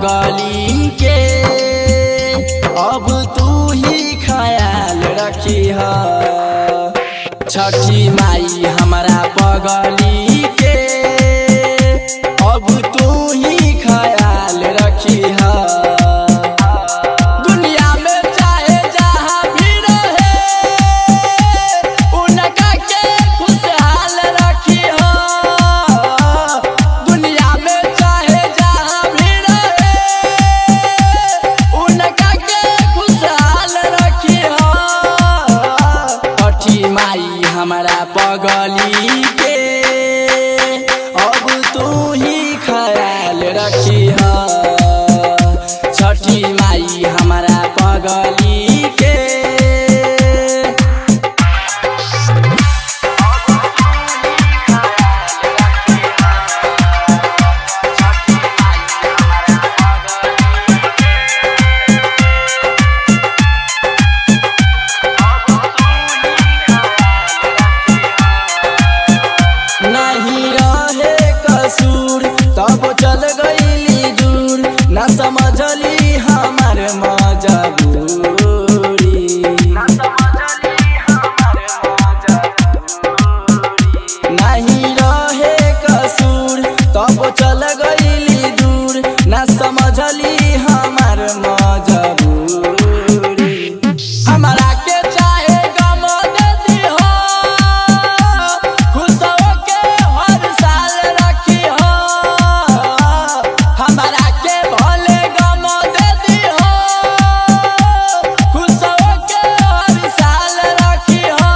पगली के अब तू ही ख्याल रखी है। छठी माई हमारा पगली के अब तू ही ख्याल रखी है। दुनिया में चाहे जहाँ भी रहे उनका के खुशहाल रखी हो। दुनिया में चाहे जहाँ भी रहे उनका के खुशहाल रखी हो। छठी माई हमारा पगली के अब तू ही ख्याल रखी है। छठी माई हमारा पगली के नहीं रहे कसूर तब चल गईली दूर। न समझली हमार मजबूरी। नहीं रहे कसूर तब चल गईली दूर। न समझली हमार मजबूरी। हमारा के चाहे गम देती हो खुश होके हर साल रखी हो। हमारा के भले गम देती हो खुश होके हर साल रखी हो।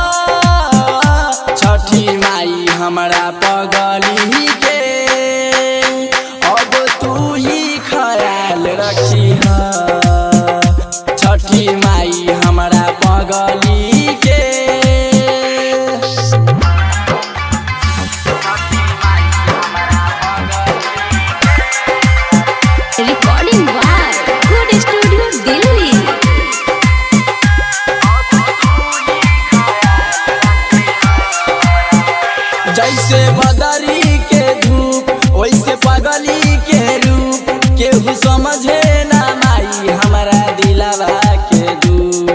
छठी माई हमारा पगली के अब तू ही ख्याल रखी है। छठी माई हमारा पगली के recording by good studio Delhi. जैसे बदरी के धूप वैसे पगली के रूप। केहू समझे ना माई हमारा दिलवा के दुख।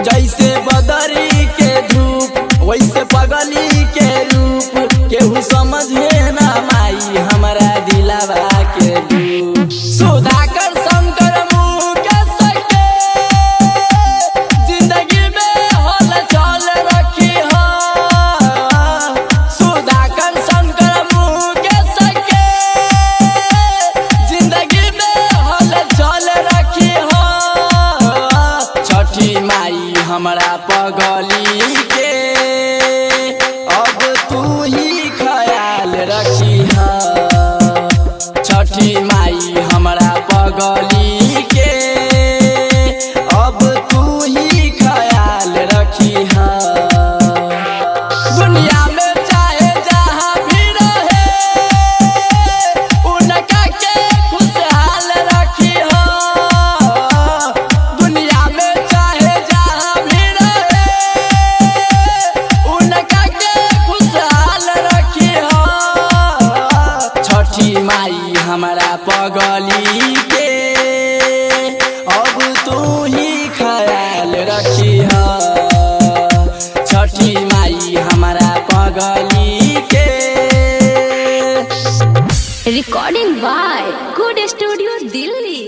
जैसे बदरी के धूप वैसे पगली के रूप। केहू समझे ना माई हमारा दिलवा के दुख। सुधाकर शंकर मुँह के सके जिंदगी में हलचल रखी हो। सुधाकर शंकर मुँह के सके जिंदगी में हलचल रखी हो। छठी माई हमारा पगली के अब तू ही ख्याल रखी है। छठी माई हमारा पगली के अब तू ही ख्याल रखी है। दुनिया में चाहे जहाँ भी रहे उनका के खुशहाल रखी हो। दुनिया में चाहे जहाँ भी रहे उनका के खुशहाल रखी हो। छठी माई हमारा पगली के अब तू ही ख्याल रखी है। छठी माई हमारा पगली के recording by good studio Delhi.